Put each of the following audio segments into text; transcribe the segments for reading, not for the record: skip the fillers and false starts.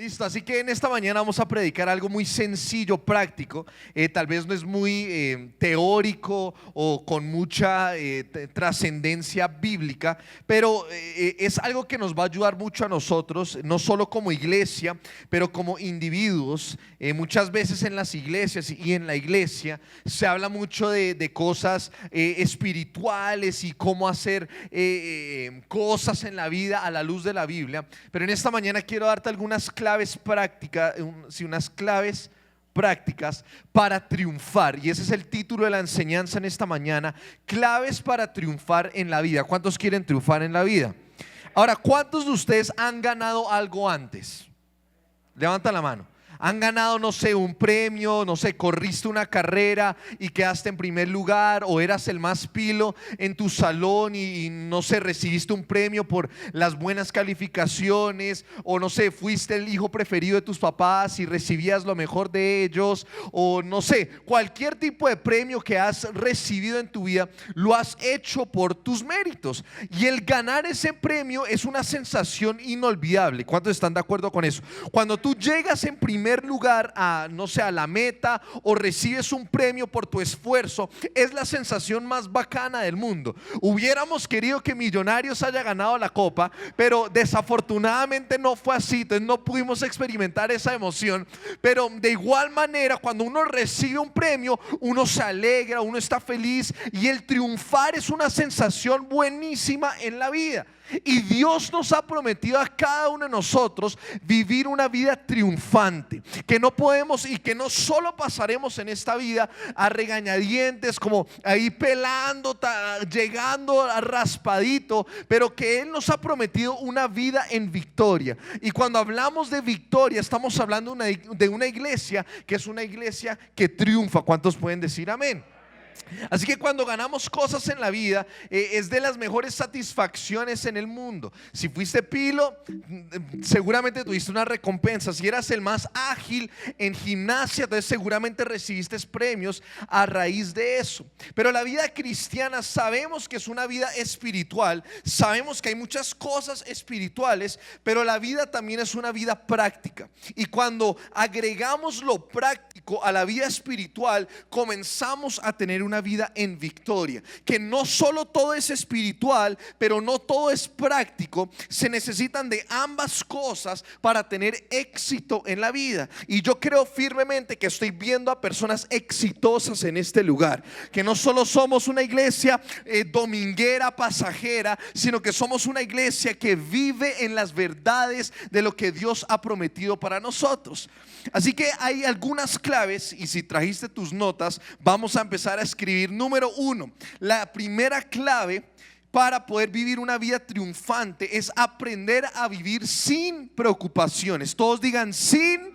Listo, así que en esta mañana vamos a predicar algo muy sencillo, práctico. Tal vez no es muy teórico o con mucha trascendencia bíblica, pero es algo que nos va a ayudar mucho a nosotros, no solo como iglesia, pero como individuos. Muchas veces en las iglesias y en la iglesia se habla mucho de cosas espirituales y cómo hacer cosas en la vida a la luz de la Biblia, pero en esta mañana quiero darte algunas claves prácticas, unas claves prácticas para triunfar, y ese es el título de la enseñanza en esta mañana: claves para triunfar en la vida. ¿Cuántos quieren triunfar en la vida? Ahora, ¿cuántos de ustedes han ganado algo antes? Levanta la mano. Han ganado, no sé, un premio, no sé, corriste una carrera y quedaste en primer lugar, o eras el más pilo en tu salón y no sé, recibiste un premio por las buenas calificaciones, o no sé, fuiste el hijo preferido de tus papás y recibías lo mejor de ellos, o no sé, cualquier tipo de premio que has recibido en tu vida lo has hecho por tus méritos, y el ganar ese premio es una sensación inolvidable. ¿Cuántos están de acuerdo con eso? Cuando tú llegas en primer lugar a, no sé, a la meta, o recibes un premio por tu esfuerzo, es la sensación más bacana del mundo. Hubiéramos querido que Millonarios haya ganado la copa, pero desafortunadamente no fue así, entonces no pudimos experimentar esa emoción. Pero de igual manera, cuando uno recibe un premio, uno se alegra, uno está feliz, y el triunfar es una sensación buenísima en la vida. Y Dios nos ha prometido a cada uno de nosotros vivir una vida triunfante, que no podemos y que no solo pasaremos en esta vida a regañadientes, como ahí pelando, llegando a raspadito, pero que Él nos ha prometido una vida en victoria. Y cuando hablamos de victoria, estamos hablando de una iglesia que es una iglesia que triunfa. ¿Cuántos pueden decir amén? Así que cuando ganamos cosas en la vida, es de las mejores satisfacciones en el mundo. Si fuiste pilo, seguramente tuviste una recompensa. Si eras el más ágil en gimnasia, entonces seguramente recibiste premios a raíz de eso. Pero la vida cristiana sabemos que es una vida espiritual, sabemos que hay muchas cosas espirituales, pero la vida también es una vida práctica. Y cuando agregamos lo práctico a la vida espiritual, comenzamos a tener una vida en victoria. Que no solo todo es espiritual, pero no todo es práctico. Se necesitan de ambas cosas para tener éxito en la vida. Y yo creo firmemente que estoy viendo a personas exitosas en este lugar, que no solo somos una iglesia dominguera, pasajera, sino que somos una iglesia que vive en las verdades de lo que Dios ha prometido para nosotros. Así que hay algunas claves, y si trajiste tus notas, vamos a empezar a escribir. Número uno, la primera clave para poder vivir una vida triunfante es aprender a vivir sin preocupaciones. Todos digan: sin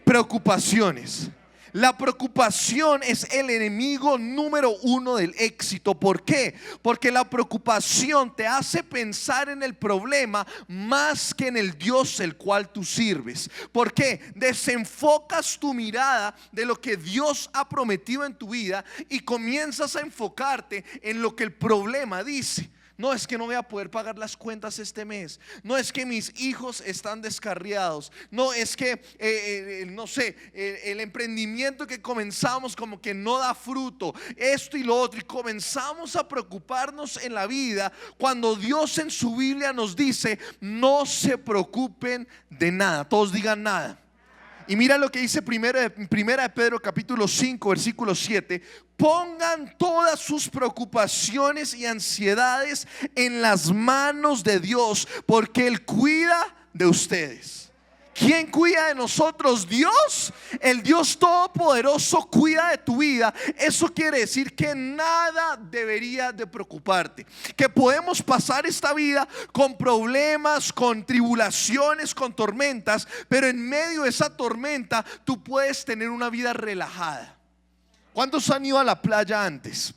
preocupaciones. La preocupación es el enemigo número uno del éxito. ¿Por qué? Porque la preocupación te hace pensar en el problema más que en el Dios el cual tú sirves. ¿Por qué? Desenfocas tu mirada de lo que Dios ha prometido en tu vida y comienzas a enfocarte en lo que el problema dice. No, es que no voy a poder pagar las cuentas este mes. No, es que mis hijos están descarriados. No, es que no sé, el emprendimiento que comenzamos como que no da fruto. Esto y lo otro. Y comenzamos a preocuparnos en la vida, cuando Dios en su Biblia nos dice: no se preocupen de nada. Todos digan nada. Y mira lo que dice primera de Pedro capítulo 5 versículo 7: pongan todas sus preocupaciones y ansiedades en las manos de Dios, porque Él cuida de ustedes. ¿Quién cuida de nosotros? Dios. El Dios todopoderoso cuida de tu vida. Eso quiere decir que nada debería de preocuparte, que podemos pasar esta vida con problemas, con tribulaciones, con tormentas, pero en medio de esa tormenta tú puedes tener una vida relajada. ¿Cuántos han ido a la playa antes?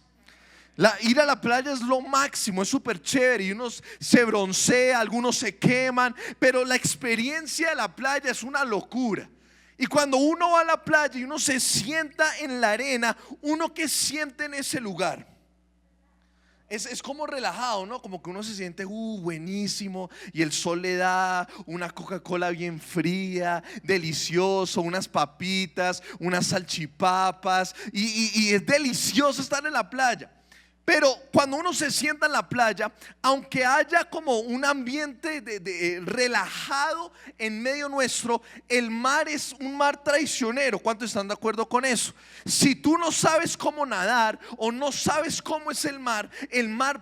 Ir a la playa es lo máximo, es súper chévere, y unos se broncea, algunos se queman, pero la experiencia de la playa es una locura. Y cuando uno va a la playa y uno se sienta en la arena, ¿uno qué siente en ese lugar? Es como relajado, ¿no? Como que uno se siente buenísimo y el sol le da una Coca-Cola bien fría, delicioso, unas papitas, unas salchipapas y es delicioso estar en la playa. Pero cuando uno se sienta en la playa, aunque haya como un ambiente relajado en medio nuestro, el mar es un mar traicionero. ¿Cuántos están de acuerdo con eso? Si tú no sabes cómo nadar o no sabes cómo es el mar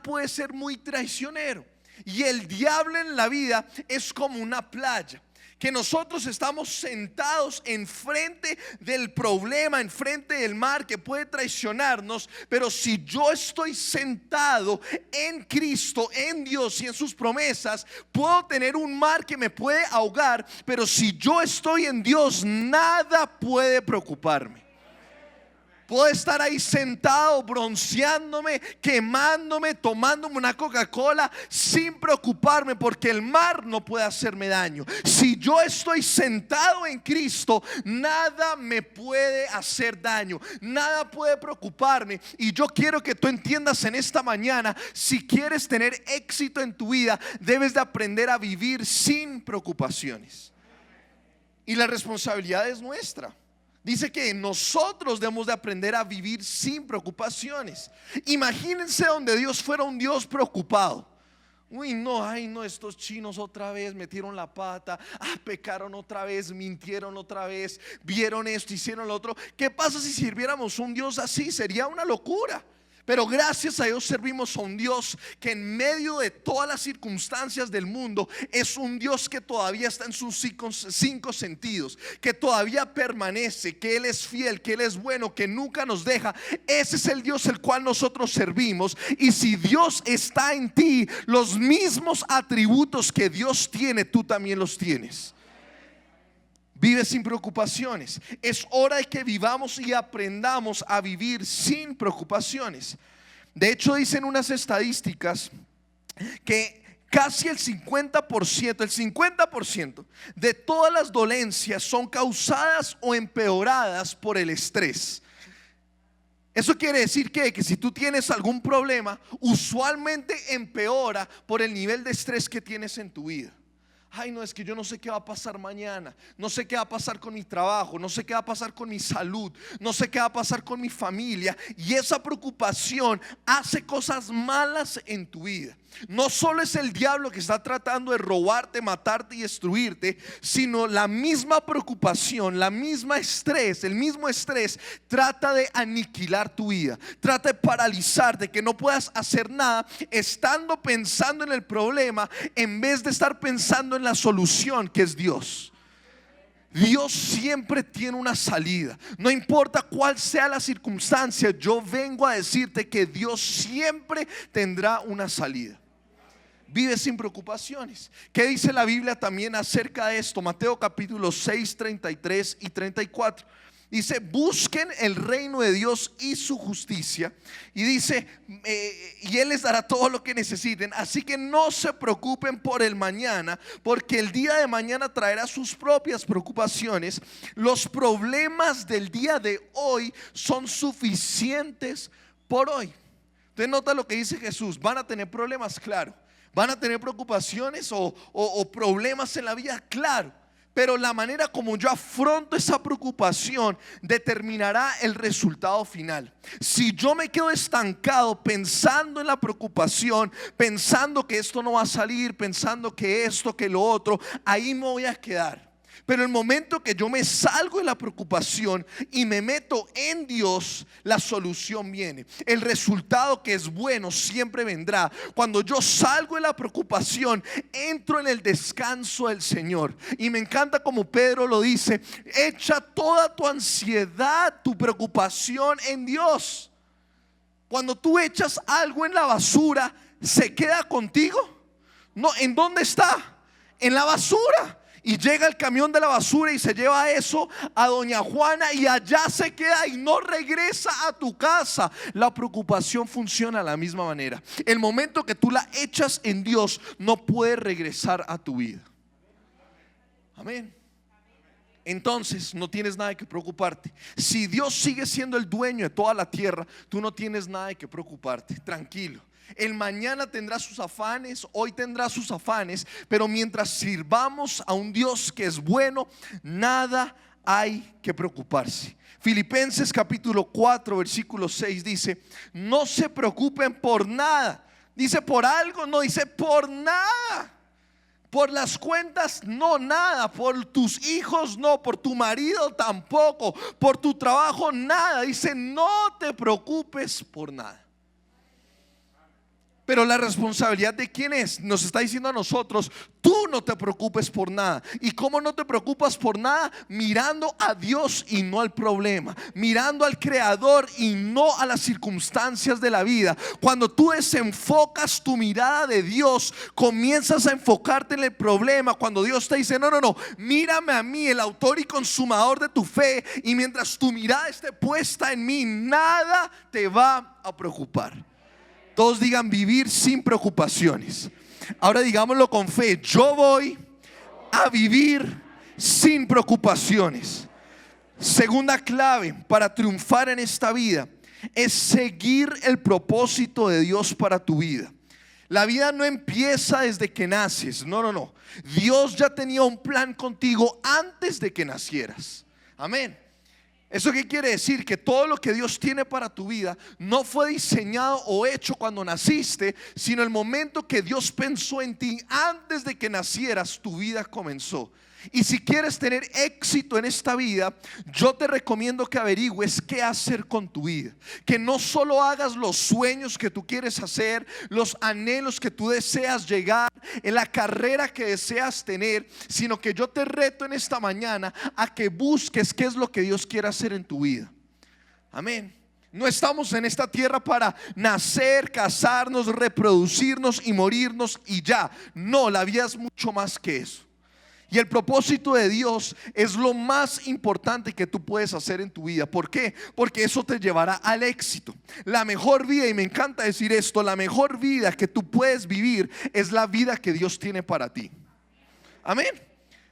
puede ser muy traicionero. Y el diablo en la vida es como una playa, que nosotros estamos sentados enfrente del problema, enfrente del mar que puede traicionarnos. Pero si yo estoy sentado en Cristo, en Dios y en sus promesas, puedo tener un mar que me puede ahogar, pero si yo estoy en Dios, nada puede preocuparme. Puedo estar ahí sentado, bronceándome, quemándome, tomándome una Coca-Cola sin preocuparme, porque el mar no puede hacerme daño. Si yo estoy sentado en Cristo, nada me puede hacer daño, nada puede preocuparme. Y yo quiero que tú entiendas en esta mañana: si quieres tener éxito en tu vida, debes de aprender a vivir sin preocupaciones. Y la responsabilidad es nuestra. Dice que nosotros debemos de aprender a vivir sin preocupaciones. Imagínense donde Dios fuera un Dios preocupado. Uy, no, ay, no, estos chinos otra vez metieron la pata, pecaron otra vez, mintieron otra vez, vieron esto, hicieron lo otro. ¿Qué pasa si sirviéramos un Dios así? Sería una locura. Pero gracias a Dios servimos a un Dios que en medio de todas las circunstancias del mundo es un Dios que todavía está en sus cinco sentidos, que todavía permanece, que Él es fiel, que Él es bueno, que nunca nos deja. Ese es el Dios el cual nosotros servimos. Y si Dios está en ti, los mismos atributos que Dios tiene, tú también los tienes. Vive sin preocupaciones. Es hora de que vivamos y aprendamos a vivir sin preocupaciones. De hecho, dicen unas estadísticas que casi el 50% de todas las dolencias son causadas o empeoradas por el estrés. Eso quiere decir que si tú tienes algún problema, usualmente empeora por el nivel de estrés que tienes en tu vida. Ay, no, es que yo no sé qué va a pasar mañana, no sé qué va a pasar con mi trabajo, no sé qué va a pasar con mi salud, no sé qué va a pasar con mi familia. Y esa preocupación hace cosas malas en tu vida. No solo es el diablo que está tratando de robarte, matarte y destruirte, sino la misma preocupación, el mismo estrés trata de aniquilar tu vida, trata de paralizarte, que no puedas hacer nada estando pensando en el problema en vez de estar pensando en la solución, que es Dios. Dios siempre tiene una salida. No importa cuál sea la circunstancia, yo vengo a decirte que Dios siempre tendrá una salida. Vive sin preocupaciones. ¿Qué dice la Biblia también acerca de esto? Mateo capítulo 6, 33 y 34. Dice: busquen el reino de Dios y su justicia. Y dice, y Él les dará todo lo que necesiten. Así que no se preocupen por el mañana, porque el día de mañana traerá sus propias preocupaciones. Los problemas del día de hoy son suficientes por hoy. Usted nota lo que dice Jesús: van a tener problemas, claro. Van a tener preocupaciones o problemas en la vida, claro. Pero la manera como yo afronto esa preocupación determinará el resultado final. Si yo me quedo estancado pensando en la preocupación, pensando que esto no va a salir, pensando que esto, que lo otro, ahí me voy a quedar. Pero el momento que yo me salgo de la preocupación y me meto en Dios, la solución viene. El resultado, que es bueno, siempre vendrá. Cuando yo salgo de la preocupación, entro en el descanso del Señor. Y me encanta como Pedro lo dice: echa toda tu ansiedad, tu preocupación en Dios. Cuando tú echas algo en la basura, ¿se queda contigo? No, ¿en dónde está? En la basura. Y llega el camión de la basura y se lleva eso a doña Juana, y allá se queda y no regresa a tu casa. La preocupación funciona de la misma manera. El momento que tú la echas en Dios, no puede regresar a tu vida. Amén. Entonces no tienes nada de que preocuparte. Si Dios sigue siendo el dueño de toda la tierra, tú no tienes nada de que preocuparte. Tranquilo. El mañana tendrá sus afanes, hoy tendrá sus afanes, pero mientras sirvamos a un Dios que es bueno, nada hay que preocuparse. Filipenses capítulo 4 versículo 6 dice: no se preocupen por nada. Dice por algo, no dice por nada. Por las cuentas no, nada. Por tus hijos no, por tu marido tampoco, por tu trabajo nada. Dice no te preocupes por nada. Pero la responsabilidad de quién es, nos está diciendo a nosotros: tú no te preocupes por nada. ¿Y cómo no te preocupas por nada? Mirando a Dios y no al problema, mirando al Creador y no a las circunstancias de la vida. Cuando tú desenfocas tu mirada de Dios, comienzas a enfocarte en el problema. Cuando Dios te dice: no, mírame a mí, el autor y consumador de tu fe, y mientras tu mirada esté puesta en mí, nada te va a preocupar. Todos digan: vivir sin preocupaciones. Ahora digámoslo con fe: yo voy a vivir sin preocupaciones. Segunda clave para triunfar en esta vida es seguir el propósito de Dios para tu vida. La vida no empieza desde que naces. No. Dios ya tenía un plan contigo antes de que nacieras. Amén. ¿Eso qué quiere decir? Que todo lo que Dios tiene para tu vida no fue diseñado o hecho cuando naciste, sino el momento que Dios pensó en ti. Antes de que nacieras, tu vida comenzó. Y si quieres tener éxito en esta vida, yo te recomiendo que averigües qué hacer con tu vida. Que no solo hagas los sueños que tú quieres hacer, los anhelos que tú deseas llegar, en la carrera que deseas tener, sino que yo te reto en esta mañana a que busques qué es lo que Dios quiere hacer en tu vida. Amén. No estamos en esta tierra para nacer, casarnos, reproducirnos y morirnos y ya. No, la vida es mucho más que eso. Y el propósito de Dios es lo más importante que tú puedes hacer en tu vida. ¿Por qué? Porque eso te llevará al éxito. La mejor vida, y me encanta decir esto, la mejor vida que tú puedes vivir es la vida que Dios tiene para ti. Amén.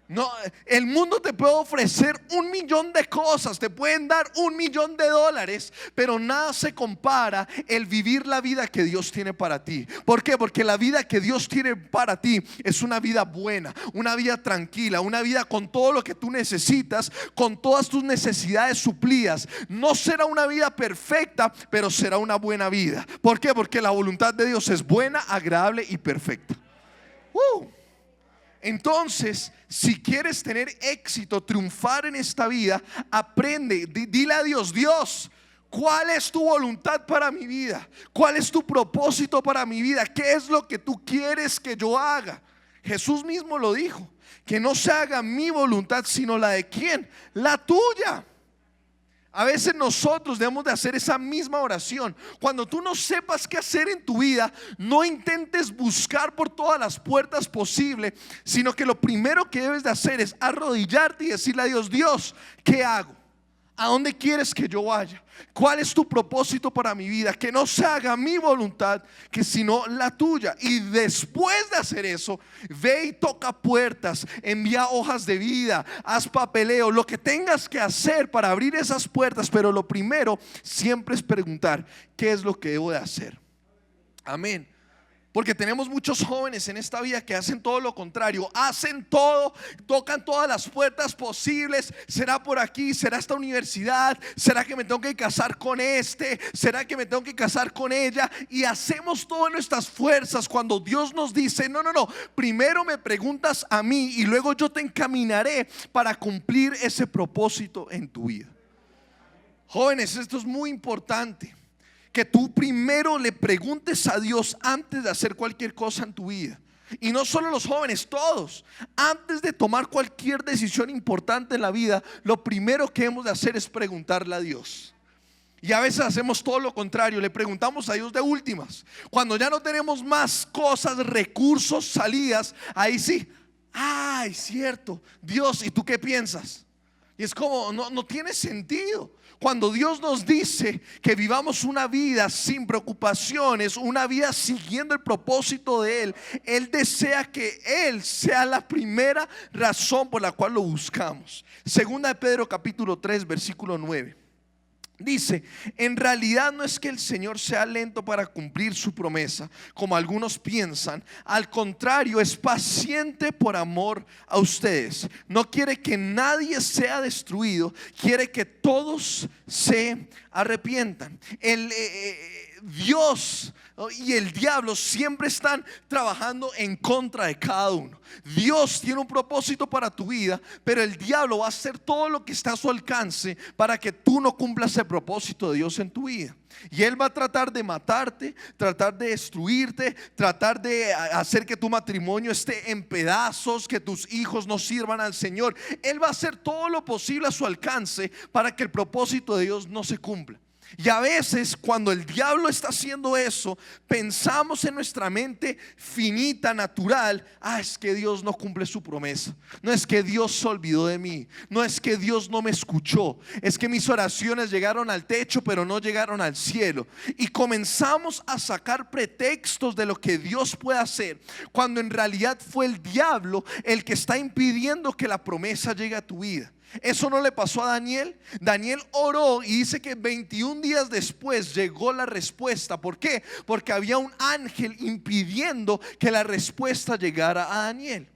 No, el mundo te puede ofrecer 1.000.000 de cosas, te pueden dar $1.000.000, pero nada se compara el vivir la vida que Dios tiene para ti. ¿Por qué? Porque la vida que Dios tiene para ti es una vida buena, una vida tranquila, una vida con todo lo que tú necesitas, con todas tus necesidades suplidas. No será una vida perfecta, pero será una buena vida. ¿Por qué? Porque la voluntad de Dios es buena, agradable y perfecta. Entonces, si quieres tener éxito, triunfar en esta vida, aprende, dile a Dios: Dios, ¿cuál es tu voluntad para mi vida? ¿Cuál es tu propósito para mi vida? ¿Qué es lo que tú quieres que yo haga? Jesús mismo lo dijo: que no se haga mi voluntad, sino la de ¿quién? La tuya. A veces nosotros debemos de hacer esa misma oración. Cuando tú no sepas qué hacer en tu vida, no intentes buscar por todas las puertas posibles, sino que lo primero que debes de hacer es arrodillarte y decirle a Dios: Dios, ¿qué hago? ¿A dónde quieres que yo vaya? ¿Cuál es tu propósito para mi vida? Que no se haga mi voluntad, que sino la tuya. Y después de hacer eso, ve y toca puertas, envía hojas de vida, haz papeleo, lo que tengas que hacer para abrir esas puertas. Pero lo primero siempre es preguntar: ¿qué es lo que debo de hacer? Amén. Porque tenemos muchos jóvenes en esta vida que hacen todo lo contrario. Hacen todo, tocan todas las puertas posibles. ¿Será por aquí? ¿Será esta universidad? ¿Será que me tengo que casar con este? ¿Será que me tengo que casar con ella? Y hacemos todo en nuestras fuerzas, cuando Dios nos dice: no, primero me preguntas a mí y luego yo te encaminaré para cumplir ese propósito en tu vida. Jóvenes, esto es muy importante, que tú primero le preguntes a Dios antes de hacer cualquier cosa en tu vida. Y no solo los jóvenes, todos. Antes de tomar cualquier decisión importante en la vida, lo primero que hemos de hacer es preguntarle a Dios. Y a veces hacemos todo lo contrario, le preguntamos a Dios de últimas. Cuando ya no tenemos más cosas, recursos, salidas, ahí sí: ay, cierto, Dios, ¿y tú qué piensas? Y es como, no tiene sentido. Cuando Dios nos dice que vivamos una vida sin preocupaciones, una vida siguiendo el propósito de Él, Él desea que Él sea la primera razón por la cual lo buscamos. Segunda de Pedro capítulo 3 versículo 9 Dice, en realidad no es que el Señor sea lento para cumplir su promesa, como algunos piensan. Al contrario, es paciente por amor a ustedes. No quiere que nadie sea destruido, quiere que todos se arrepientan. Dios y el diablo siempre están trabajando en contra de cada uno. Dios tiene un propósito para tu vida, pero el diablo va a hacer todo lo que está a su alcance para que tú no cumplas el propósito de Dios en tu vida. Y él va a tratar de matarte, tratar de destruirte, tratar de hacer que tu matrimonio esté en pedazos, que tus hijos no sirvan al Señor. Él va a hacer todo lo posible a su alcance para que el propósito de Dios no se cumpla. Y a veces cuando el diablo está haciendo eso, pensamos en nuestra mente finita, natural: es que Dios no cumple su promesa, no es que Dios se olvidó de mí, no es que Dios no me escuchó, es que mis oraciones llegaron al techo pero no llegaron al cielo. Y comenzamos a sacar pretextos de lo que Dios puede hacer, cuando en realidad fue el diablo el que está impidiendo que la promesa llegue a tu vida. Eso no le pasó a Daniel. Daniel oró y dice que 21 días después llegó la respuesta. ¿Por qué? Porque había un ángel impidiendo que la respuesta llegara a Daniel.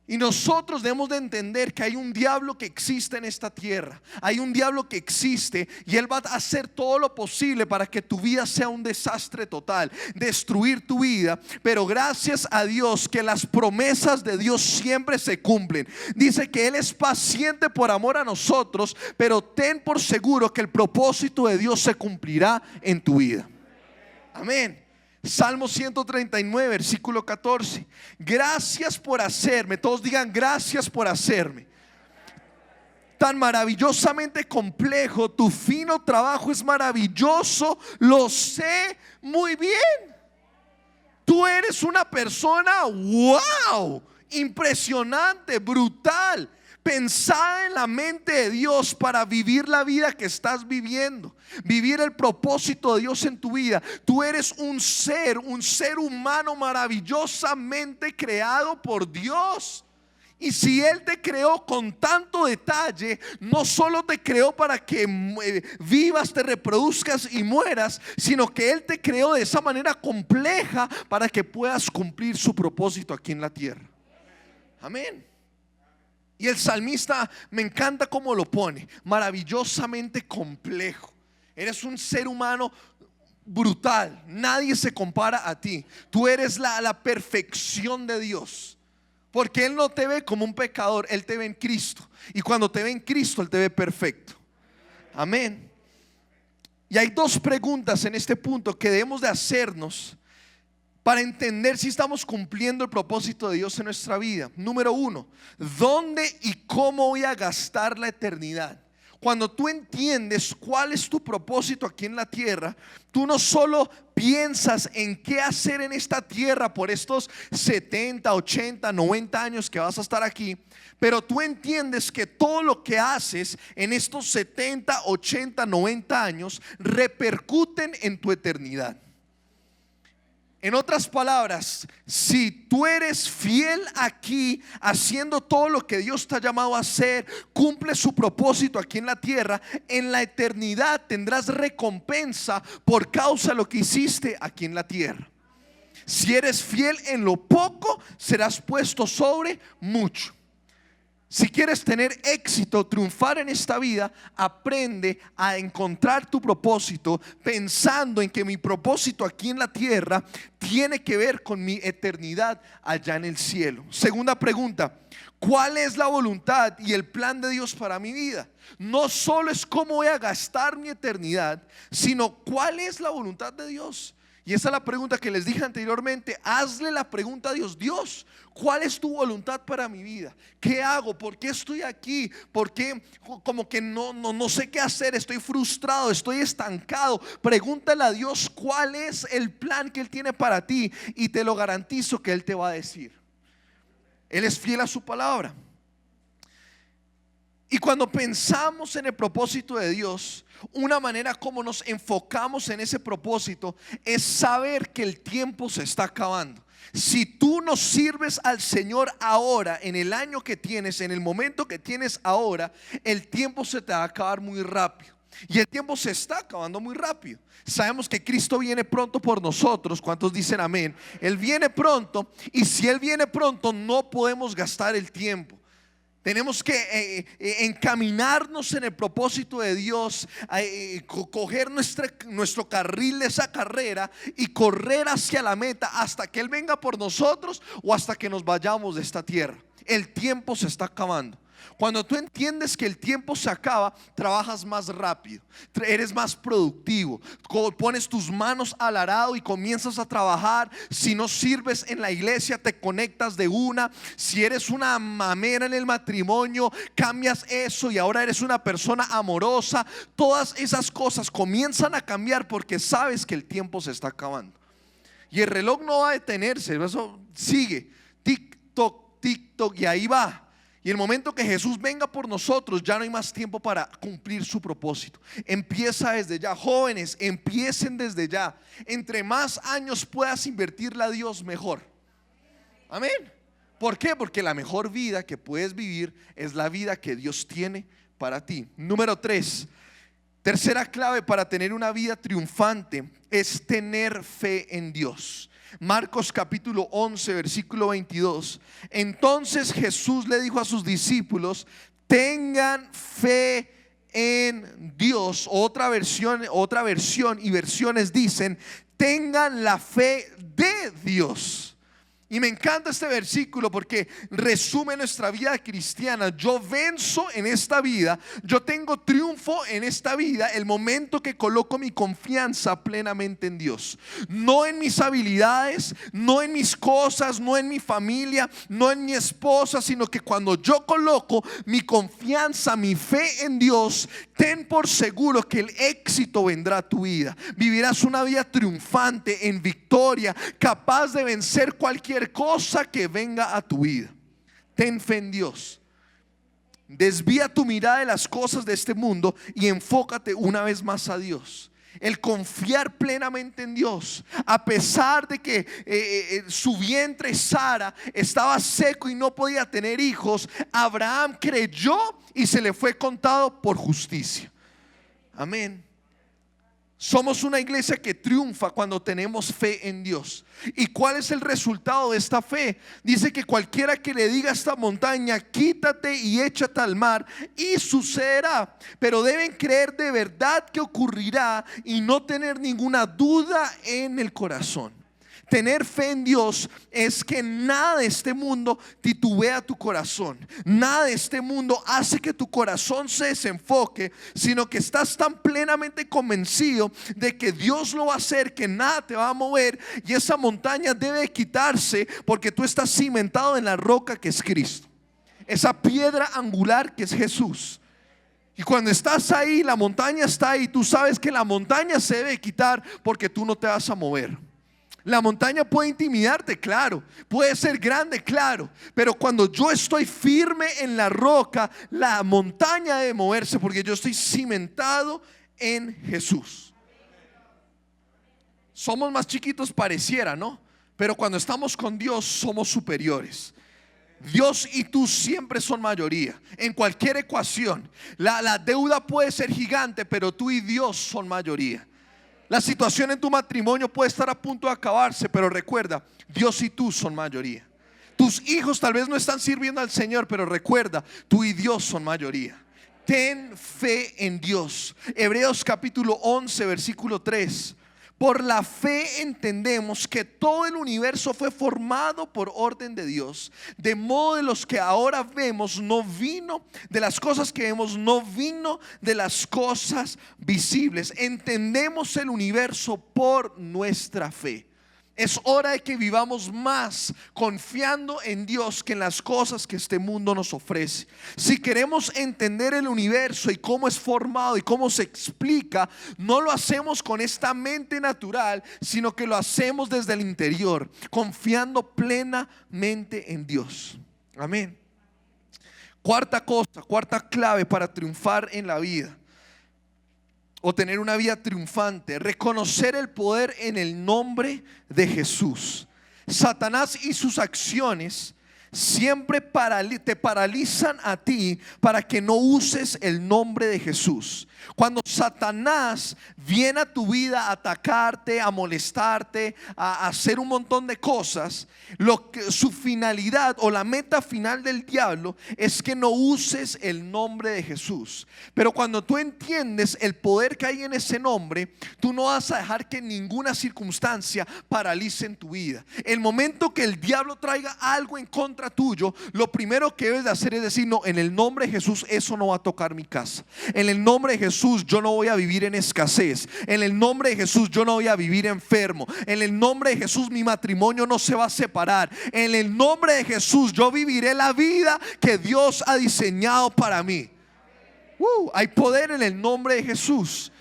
Y nosotros debemos de entender que hay un diablo que existe en esta tierra. Hay un diablo que existe y él va a hacer todo lo posible para que tu vida sea un desastre total, destruir tu vida. Pero gracias a Dios que las promesas de Dios siempre se cumplen. Dice que Él es paciente por amor a nosotros, pero ten por seguro que el propósito de Dios se cumplirá en tu vida. Amén. Salmo 139, versículo 14. Gracias por hacerme, todos digan gracias por hacerme tan maravillosamente complejo. Tu fino trabajo es maravilloso, lo sé muy bien. Tú eres una persona, wow, impresionante, brutal, pensada en la mente de Dios para vivir la vida que estás viviendo, vivir el propósito de Dios en tu vida. Tú eres un ser humano maravillosamente creado por Dios. Y si Él te creó con tanto detalle, no solo te creó para que vivas, te reproduzcas y mueras, sino que Él te creó de esa manera compleja para que puedas cumplir su propósito aquí en la tierra. Amén. Y el salmista, me encanta cómo lo pone: maravillosamente complejo. Eres un ser humano brutal, nadie se compara a ti. Tú eres la perfección de Dios, porque Él no te ve como un pecador, Él te ve en Cristo. Y cuando te ve en Cristo, Él te ve perfecto. Amén. Y hay dos preguntas en este punto que debemos de hacernos para entender si estamos cumpliendo el propósito de Dios en nuestra vida. Número uno: ¿dónde y cómo voy a gastar la eternidad? Cuando tú entiendes cuál es tu propósito aquí en la tierra, tú no solo piensas en qué hacer en esta tierra por estos 70, 80, 90 años que vas a estar aquí, pero tú entiendes que todo lo que haces en estos 70, 80, 90 años repercuten en tu eternidad. En otras palabras, si tú eres fiel aquí, haciendo todo lo que Dios te ha llamado a hacer, cumple su propósito aquí en la tierra, en la eternidad tendrás recompensa por causa de lo que hiciste aquí en la tierra. Si eres fiel en lo poco, serás puesto sobre mucho. Si quieres tener éxito, triunfar en esta vida, aprende a encontrar tu propósito pensando en que mi propósito aquí en la tierra tiene que ver con mi eternidad allá en el cielo. Segunda pregunta: ¿cuál es la voluntad y el plan de Dios para mi vida? No solo es cómo voy a gastar mi eternidad, sino cuál es la voluntad de Dios. Y esa es la pregunta que les dije anteriormente. Hazle la pregunta a Dios: Dios, ¿cuál es tu voluntad para mi vida? ¿Qué hago? ¿Por qué estoy aquí? ¿Por qué como que no sé qué hacer? Estoy frustrado, estoy estancado. Pregúntale a Dios cuál es el plan que Él tiene para ti, y te lo garantizo que Él te va a decir. Él es fiel a su palabra. Y cuando pensamos en el propósito de Dios, una manera como nos enfocamos en ese propósito es saber que el tiempo se está acabando. Si tú no sirves al Señor ahora, en el año que tienes, en el momento que tienes ahora, el tiempo se te va a acabar muy rápido. Y el tiempo se está acabando muy rápido. Sabemos que Cristo viene pronto por nosotros. ¿Cuántos dicen amén? Él viene pronto, y si Él viene pronto no podemos gastar el tiempo. Tenemos que encaminarnos en el propósito de Dios, coger nuestro carril de esa carrera y correr hacia la meta hasta que Él venga por nosotros o hasta que nos vayamos de esta tierra. El tiempo se está acabando. Cuando tú entiendes que el tiempo se acaba, trabajas más rápido, eres más productivo, pones tus manos al arado y comienzas a trabajar. Si no sirves en la iglesia, te conectas de una. Si eres una mamera en el matrimonio, cambias eso y ahora eres una persona amorosa. Todas esas cosas comienzan a cambiar porque sabes que el tiempo se está acabando. Y el reloj no va a detenerse, eso sigue, tic-toc, tic-toc, y ahí va. Y el momento que Jesús venga por nosotros, ya no hay más tiempo para cumplir su propósito. Empieza desde ya. Jóvenes, empiecen desde ya. Entre más años puedas invertirle a Dios, mejor. Amén. ¿Por qué? Porque la mejor vida que puedes vivir es la vida que Dios tiene para ti. Número 3. Tercera clave para tener una vida triunfante es tener fe en Dios. Marcos capítulo 11 versículo 22. Entonces Jesús le dijo a sus discípulos: tengan fe en Dios. Otra versión y versiones dicen: tengan la fe de Dios. Y me encanta este versículo porque resume nuestra vida cristiana. Yo venzo en esta vida, yo tengo triunfo en esta vida el momento que coloco mi confianza plenamente en Dios. No en mis habilidades, no en mis cosas, no en mi familia, no en mi esposa, sino que cuando yo coloco mi confianza, mi fe en Dios, ten por seguro que el éxito vendrá a tu vida. Vivirás una vida triunfante, en victoria, capaz de vencer cualquier cosa que venga a tu vida. Ten fe en Dios. Desvía tu mirada de las cosas de este mundo y enfócate una vez más a Dios. El confiar plenamente en Dios, a pesar de que su vientre Sara estaba seco y no podía tener hijos, Abraham creyó y se le fue contado por justicia. Amén. Somos una iglesia que triunfa cuando tenemos fe en Dios. ¿Y cuál es el resultado de esta fe? Dice que cualquiera que le diga a esta montaña: quítate y échate al mar, y sucederá. Pero deben creer de verdad que ocurrirá y no tener ninguna duda en el corazón. Tener fe en Dios es que nada de este mundo titubea tu corazón. Nada de este mundo hace que tu corazón se desenfoque, sino que estás tan plenamente convencido de que Dios lo va a hacer, que nada te va a mover, y esa montaña debe quitarse porque tú estás cimentado en la roca que es Cristo, esa piedra angular que es Jesús. Y cuando estás ahí, la montaña está ahí, tú sabes que la montaña se debe quitar porque tú no te vas a mover. La montaña puede intimidarte, claro, puede ser grande, claro, pero cuando yo estoy firme en la roca, la montaña debe moverse porque yo estoy cimentado en Jesús. Somos más chiquitos, pareciera, ¿no? Pero cuando estamos con Dios somos superiores. Dios y tú siempre son mayoría en cualquier ecuación. La deuda puede ser gigante, pero tú y Dios son mayoría. La situación en tu matrimonio puede estar a punto de acabarse, pero recuerda, Dios y tú son mayoría. Tus hijos tal vez no están sirviendo al Señor, pero recuerda, tú y Dios son mayoría. Ten fe en Dios. Hebreos capítulo 11 versículo 3. Por la fe entendemos que todo el universo fue formado por orden de Dios, de modo de los que ahora vemos no vino de las cosas que vemos, no vino de las cosas visibles. Entendemos el universo por nuestra fe. Es hora de que vivamos más confiando en Dios que en las cosas que este mundo nos ofrece. Si queremos entender el universo y cómo es formado y cómo se explica, no lo hacemos con esta mente natural, sino que lo hacemos desde el interior, confiando plenamente en Dios. Amén. Cuarta cosa, cuarta clave para triunfar en la vida o tener una vida triunfante: reconocer el poder en el nombre de Jesús. Satanás y sus acciones siempre te paralizan a ti para que no uses el nombre de Jesús. Cuando Satanás viene a tu vida a atacarte, a molestarte, a hacer un montón de cosas, su finalidad o la meta final del diablo es que no uses el nombre de Jesús. Pero cuando tú entiendes el poder que hay en ese nombre, tú no vas a dejar que ninguna circunstancia paralice en tu vida. El momento que el diablo traiga algo en contra tuyo, lo primero que debes de hacer es decir: no, en el nombre de Jesús eso no va a tocar mi casa. En el nombre de Jesús yo no voy a vivir en escasez. En el nombre de Jesús yo no voy a vivir enfermo. En el nombre de Jesús mi matrimonio no se va a separar. En el nombre de Jesús yo viviré la vida que Dios ha diseñado para mí. Hay poder en el nombre de Jesús.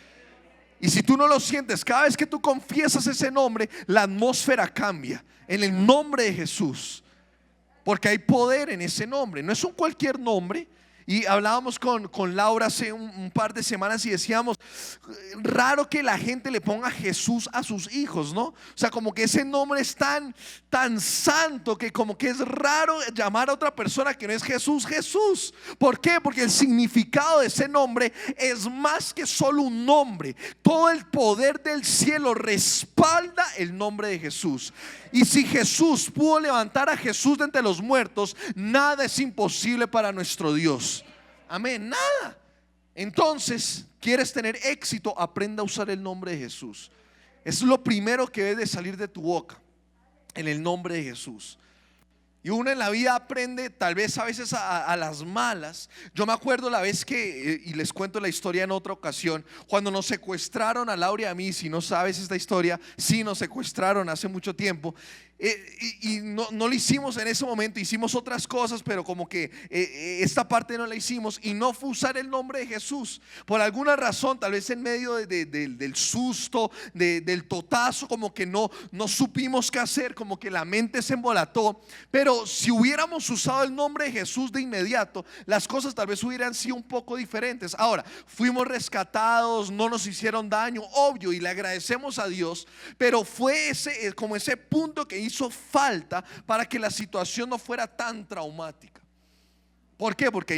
Y si tú no lo sientes, cada vez que tú confiesas ese nombre, la atmósfera cambia. En el nombre de Jesús, porque hay poder en ese nombre. No es un cualquier nombre. Y hablábamos con Laura hace un par de semanas y decíamos: raro que la gente le ponga Jesús a sus hijos, ¿no? O sea, como que ese nombre es tan santo que como que es raro llamar a otra persona que no es Jesús, Jesús. ¿Por qué? Porque el significado de ese nombre es más que solo un nombre. Todo el poder del cielo respalda el nombre de Jesús. Y si Jesús pudo levantar a Jesús de entre los muertos, nada es imposible para nuestro Dios. Amén, nada. Entonces, ¿quieres tener éxito? Aprenda a usar el nombre de Jesús. Es lo primero que debe de salir de tu boca, en el nombre de Jesús. Y uno en la vida aprende tal vez a veces a las malas. Yo me acuerdo la vez que, y les cuento la historia en otra ocasión, cuando nos secuestraron a Laura y a mí. Si no sabes esta historia, sí, nos secuestraron hace mucho tiempo. Y no lo hicimos en ese momento, hicimos otras cosas, pero como que esta parte no la hicimos. Y no fue usar el nombre de Jesús. Por alguna razón, tal vez en medio del susto, del totazo, como que no supimos qué hacer, como que la mente se embolató. Pero si hubiéramos usado el nombre de Jesús de inmediato, las cosas tal vez hubieran sido un poco diferentes. Ahora, fuimos rescatados, no nos hicieron daño, obvio, y le agradecemos a Dios. Pero fue como ese punto que hizo falta para que la situación no fuera tan traumática. ¿Por qué? Porque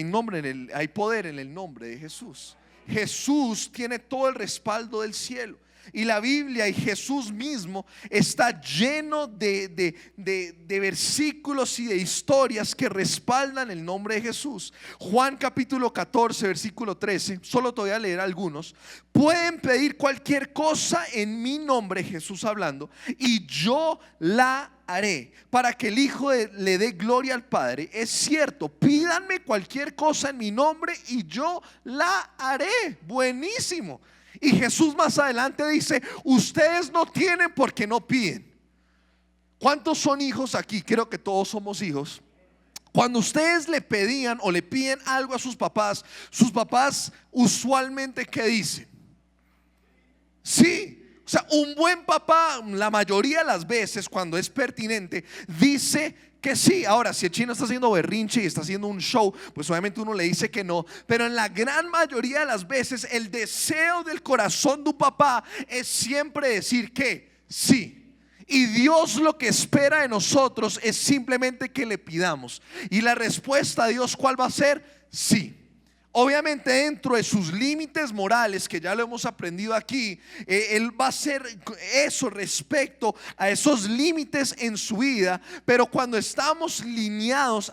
hay poder en el nombre de Jesús. Jesús tiene todo el respaldo del cielo. Y la Biblia y Jesús mismo está lleno de versículos y de historias que respaldan el nombre de Jesús. Juan capítulo 14 versículo 13, solo te voy a leer algunos. Pueden pedir cualquier cosa en mi nombre, Jesús hablando, y yo la haré, para que el Hijo le dé gloria al Padre. Es cierto, pídanme cualquier cosa en mi nombre y yo la haré. Buenísimo. Y Jesús más adelante dice: ustedes no tienen porque no piden. ¿Cuántos son hijos aquí? Creo que todos somos hijos. Cuando ustedes le pedían o le piden algo a sus papás usualmente ¿qué dicen? Sí. O sea, un buen papá la mayoría de las veces, cuando es pertinente, dice que sí. Ahora, si el chino está haciendo berrinche y está haciendo un show, pues obviamente uno le dice que no. Pero en la gran mayoría de las veces, el deseo del corazón de un papá es siempre decir que sí. Y Dios lo que espera de nosotros es simplemente que le pidamos. Y la respuesta de Dios, ¿cuál va a ser? Sí. Obviamente dentro de sus límites morales, que ya lo hemos aprendido aquí, Él va a hacer eso respecto a esos límites en su vida. Pero cuando estamos alineados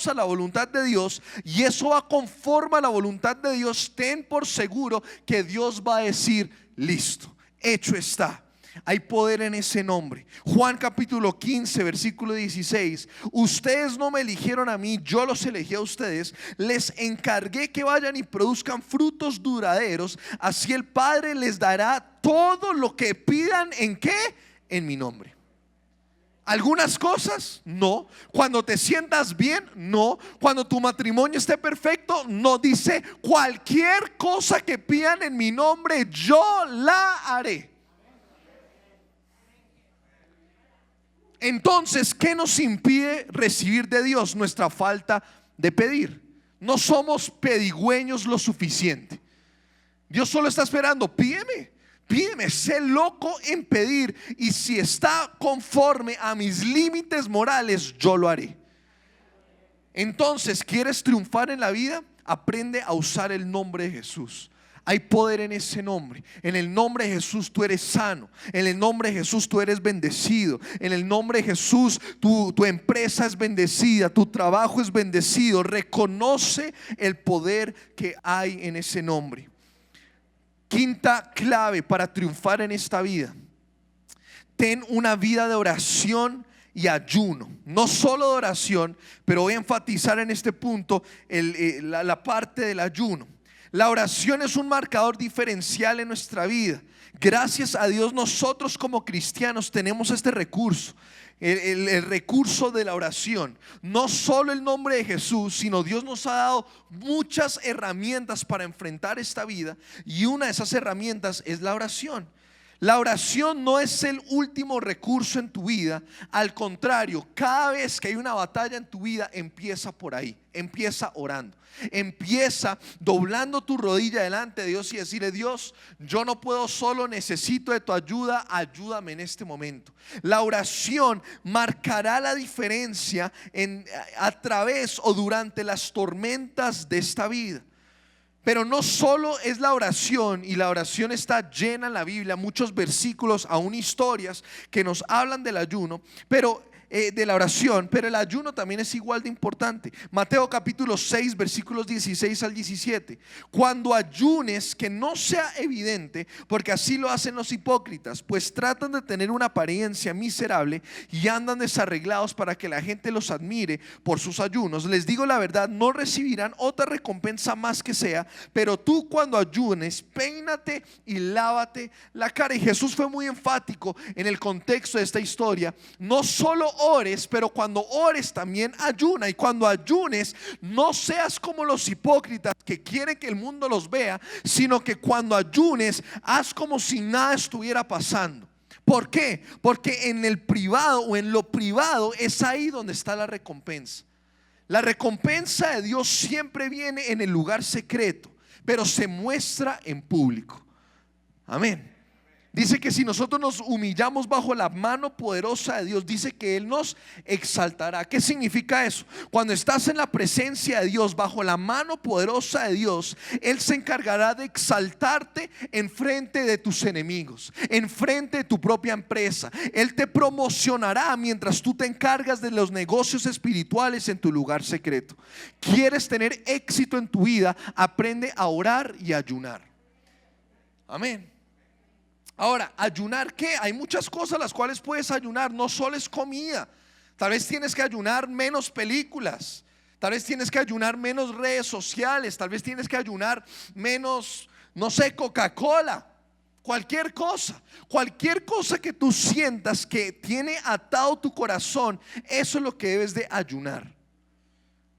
a la voluntad de Dios, y eso va conforme a la voluntad de Dios, ten por seguro que Dios va a decir: listo, hecho está. Hay poder en ese nombre. Juan capítulo 15 versículo 16: ustedes no me eligieron a mí, yo los elegí a ustedes. Les encargué que vayan y produzcan frutos duraderos, así el Padre les dará todo lo que pidan. ¿En qué? En mi nombre. Algunas cosas, no. Cuando te sientas bien, no. Cuando tu matrimonio esté perfecto, no. Dice: cualquier cosa que pidan en mi nombre, yo la haré. Entonces, ¿qué nos impide recibir de Dios? Nuestra falta de pedir. No somos pedigüeños lo suficiente. Dios solo está esperando: pídeme, sé loco en pedir, y si está conforme a mis límites morales, yo lo haré. Entonces, ¿quieres triunfar en la vida? Aprende a usar el nombre de Jesús. Hay poder en ese nombre. En el nombre de Jesús tú eres sano. En el nombre de Jesús tú eres bendecido. En el nombre de Jesús tu empresa es bendecida, tu trabajo es bendecido. Reconoce el poder que hay en ese nombre. Quinta clave para triunfar en esta vida: ten una vida de oración y ayuno. No solo de oración, pero voy a enfatizar en este punto la parte del ayuno. La oración es un marcador diferencial en nuestra vida. Gracias a Dios nosotros como cristianos tenemos este recurso, el recurso de la oración. No solo el nombre de Jesús, sino Dios nos ha dado muchas herramientas para enfrentar esta vida, y una de esas herramientas es la oración. La oración no es el último recurso en tu vida. Al contrario, cada vez que hay una batalla en tu vida, empieza por ahí. Empieza orando. Empieza doblando tu rodilla delante de Dios y decirle: Dios, yo no puedo solo, necesito de tu ayuda, ayúdame en este momento. La oración marcará la diferencia a través o durante las tormentas de esta vida. Pero no solo es la oración, y la oración está llena en la Biblia, muchos versículos, aún historias que nos hablan del ayuno, pero de la oración, pero el ayuno también es igual de importante. Mateo capítulo 6 versículos 16 al 17: cuando ayunes, que no sea evidente, porque así lo hacen los hipócritas, pues tratan de tener una apariencia miserable y andan desarreglados para que la gente los admire por sus ayunos. Les digo la verdad, no recibirán otra recompensa más que sea. Pero tú, cuando ayunes, peínate y lávate la cara. Y Jesús fue muy enfático en el contexto de esta historia: no solo ores, pero cuando ores también ayuna. Y cuando ayunes, no seas como los hipócritas que quieren que el mundo los vea, sino que cuando ayunes, haz como si nada estuviera pasando. ¿Por qué? Porque en el privado, o en lo privado, es ahí donde está la recompensa. La recompensa de Dios siempre viene en el lugar secreto, pero se muestra en público. Amén. Dice que si nosotros nos humillamos bajo la mano poderosa de Dios, dice que Él nos exaltará. ¿Qué significa eso? Cuando estás en la presencia de Dios, bajo la mano poderosa de Dios, Él se encargará de exaltarte en frente de tus enemigos, en frente de tu propia empresa. Él te promocionará mientras tú te encargas de los negocios espirituales en tu lugar secreto. ¿Quieres tener éxito en tu vida? Aprende a orar y ayunar. Amén. Ahora, ¿ayunar qué? Hay muchas cosas las cuales puedes ayunar. No solo es comida. Tal vez tienes que ayunar menos películas. Tal vez tienes que ayunar menos redes sociales. Tal vez tienes que ayunar menos, no sé, Coca-Cola. Cualquier cosa que tú sientas que tiene atado tu corazón, eso es lo que debes de ayunar.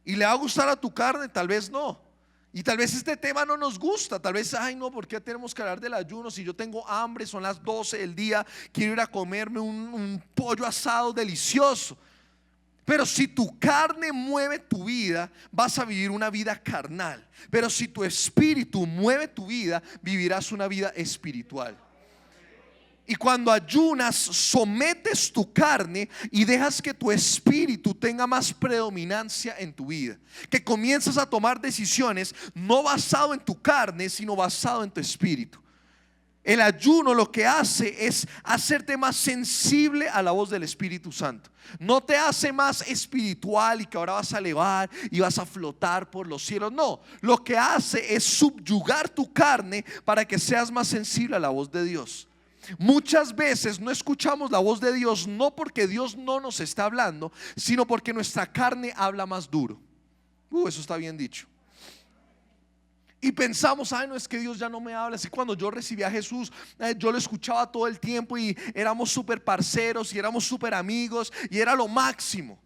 ¿Y le va a gustar a tu carne? Tal vez no. Y tal vez este tema no nos gusta. Tal vez, ay no, ¿por qué tenemos que hablar del ayuno? Si yo tengo hambre, son las 12 del día, quiero ir a comerme un pollo asado delicioso. Pero si tu carne mueve tu vida, vas a vivir una vida carnal. Pero si tu espíritu mueve tu vida, vivirás una vida espiritual. Y cuando ayunas, sometes tu carne y dejas que tu espíritu tenga más predominancia en tu vida. Que comienzas a tomar decisiones no basado en tu carne, sino basado en tu espíritu. El ayuno lo que hace es hacerte más sensible a la voz del Espíritu Santo. No te hace más espiritual y que ahora vas a elevar y vas a flotar por los cielos. No, lo que hace es subyugar tu carne para que seas más sensible a la voz de Dios. Muchas veces no escuchamos la voz de Dios, no porque Dios no nos está hablando, sino porque nuestra carne habla más duro. Eso está bien dicho. Y pensamos, ay no, es que Dios ya no me habla. Así cuando yo recibí a Jesús, yo lo escuchaba todo el tiempo y éramos súper parceros y éramos súper amigos y era lo máximo.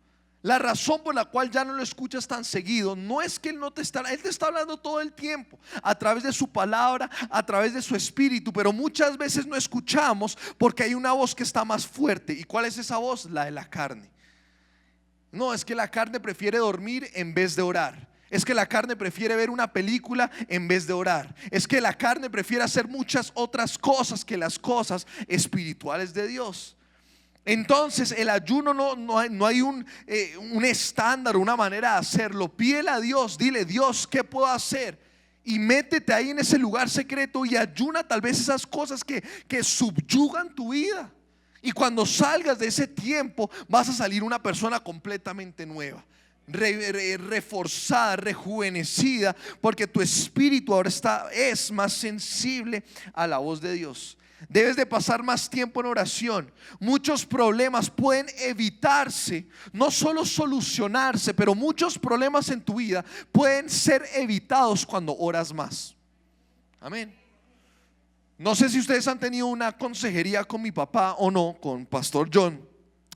La razón por la cual ya no lo escuchas tan seguido no es que Él no te está, Él te está hablando todo el tiempo a través de su palabra, a través de su espíritu, pero muchas veces no escuchamos porque hay una voz que está más fuerte. ¿Y cuál es esa voz? La de la carne. No, es que la carne prefiere dormir en vez de orar. Es que la carne prefiere ver una película en vez de orar. Es que la carne prefiere hacer muchas otras cosas que las cosas espirituales de Dios. Entonces el ayuno no hay un estándar, una manera de hacerlo. Pídele a Dios, dile: Dios, ¿qué puedo hacer? Y métete ahí en ese lugar secreto y ayuna tal vez esas cosas que subyugan tu vida. Y cuando salgas de ese tiempo vas a salir una persona completamente nueva, reforzada, rejuvenecida, porque tu espíritu ahora es más sensible a la voz de Dios. Debes de pasar más tiempo en oración. Muchos problemas pueden evitarse, no solo solucionarse, pero muchos problemas en tu vida pueden ser evitados cuando oras más. Amén. No sé si ustedes han tenido una consejería con mi papá o no, con Pastor John,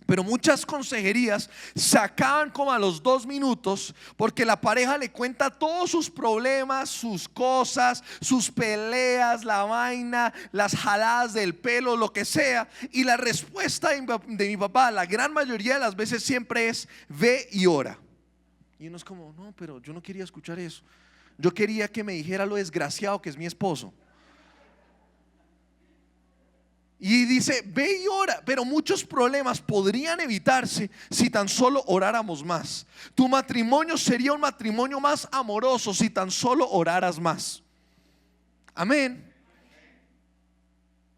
pero muchas consejerías se acaban como a los 2 minutos, porque la pareja le cuenta todos sus problemas, sus cosas, sus peleas, la vaina, las jaladas del pelo, lo que sea. Y la respuesta de mi papá la gran mayoría de las veces siempre es: ve y ora. Y uno es como: no, pero yo no quería escuchar eso. Yo quería que me dijera lo desgraciado que es mi esposo. Y dice: ve y ora. Pero muchos problemas podrían evitarse si tan solo oráramos más. Tu matrimonio sería un matrimonio más amoroso si tan solo oraras más. Amén.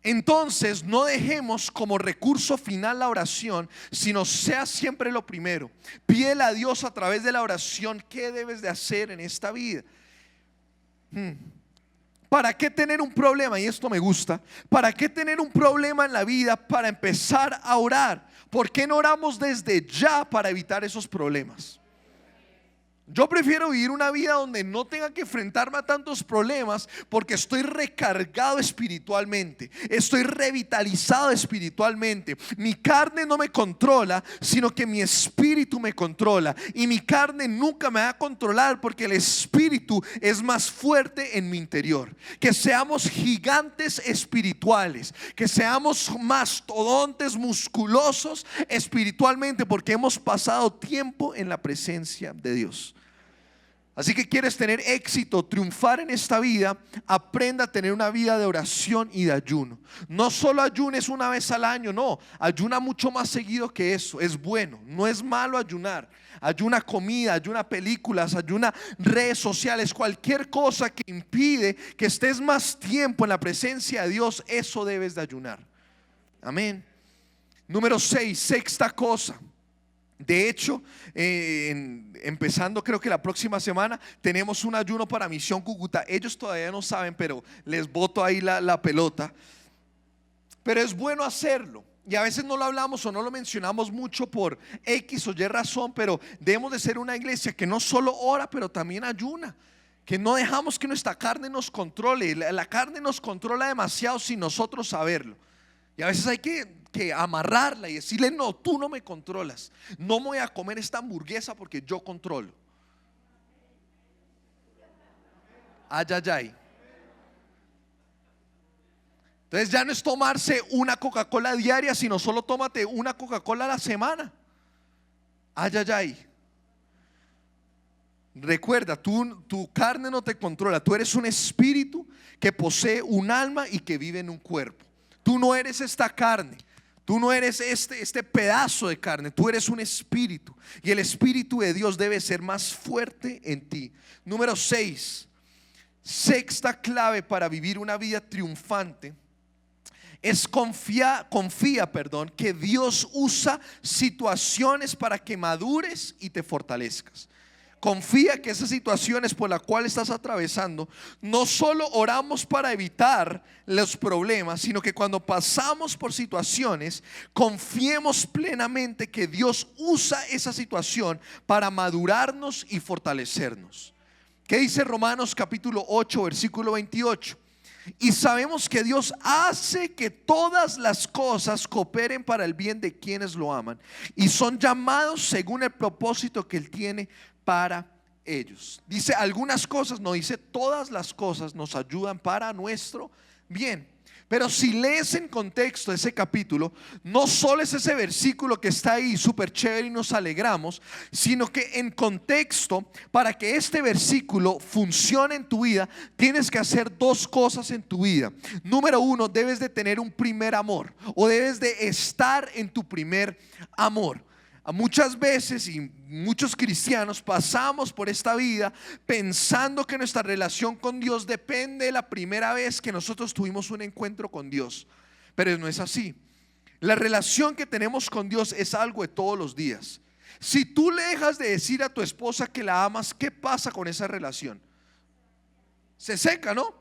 Entonces no dejemos como recurso final la oración, sino sea siempre lo primero. Pídele a Dios a través de la oración qué debes de hacer en esta vida. ¿Para qué tener un problema? Y esto me gusta. ¿Para qué tener un problema en la vida para empezar a orar? ¿Por qué no oramos desde ya para evitar esos problemas? Yo prefiero vivir una vida donde no tenga que enfrentarme a tantos problemas, porque estoy recargado espiritualmente, estoy revitalizado espiritualmente. Mi carne no me controla, sino que mi espíritu me controla. Y mi carne nunca me va a controlar, porque el espíritu es más fuerte en mi interior. Que seamos gigantes espirituales, que seamos mastodontes musculosos espiritualmente, porque hemos pasado tiempo en la presencia de Dios. Así que quieres tener éxito, triunfar en esta vida, aprenda a tener una vida de oración y de ayuno. No solo ayunes una vez al año, no, ayuna mucho más seguido que eso. Es bueno, no es malo ayunar. Ayuna comida, ayuna películas, ayuna redes sociales, cualquier cosa que impide que estés más tiempo en la presencia de Dios, eso debes de ayunar. Amén. Número 6, sexta cosa. De hecho, empezando creo que la próxima semana tenemos un ayuno para Misión Cúcuta. Ellos todavía no saben, pero les boto ahí la pelota. Pero es bueno hacerlo. Y a veces no lo hablamos o no lo mencionamos mucho por X o Y razón, pero debemos de ser una iglesia que no solo ora, pero también ayuna. Que no dejamos que nuestra carne nos controle. La carne nos controla demasiado sin nosotros saberlo. Y a veces hay que amarrarla y decirle: no, tú no me controlas. No me voy a comer esta hamburguesa porque yo controlo. Ay, ay, ay. Entonces ya no es tomarse una Coca-Cola diaria, sino solo tómate una Coca-Cola a la semana. Ay, ay, ay. Recuerda, tu carne no te controla. Tú eres un espíritu que posee un alma y que vive en un cuerpo. Tú no eres esta carne. Tú no eres este pedazo de carne. Tú eres un espíritu. Y el espíritu de Dios debe ser más fuerte en ti. Número 6. Sexta clave para vivir una vida triunfante es confía, que Dios usa situaciones para que madures y te fortalezcas. Confía que esas situaciones por las cuales estás atravesando, no solo oramos para evitar los problemas, sino que cuando pasamos por situaciones, confiemos plenamente que Dios usa esa situación para madurarnos y fortalecernos. ¿Qué dice Romanos capítulo 8, versículo 28? Y sabemos que Dios hace que todas las cosas cooperen para el bien de quienes lo aman y son llamados según el propósito que Él tiene para ellos. Dice algunas cosas, no dice todas las cosas nos ayudan para nuestro bien. Pero si lees en contexto ese capítulo, no solo es ese versículo que está ahí súper chévere y nos alegramos, sino que en contexto, para que este versículo funcione en tu vida, tienes que hacer dos cosas en tu vida. Número uno, debes de tener un primer amor, o debes de estar en tu primer amor. Muchas veces y muchos cristianos pasamos por esta vida pensando que nuestra relación con Dios depende de la primera vez que nosotros tuvimos un encuentro con Dios, pero no es así. La relación que tenemos con Dios es algo de todos los días. Si tú le dejas de decir a tu esposa que la amas, ¿qué pasa con esa relación? Se seca, ¿no?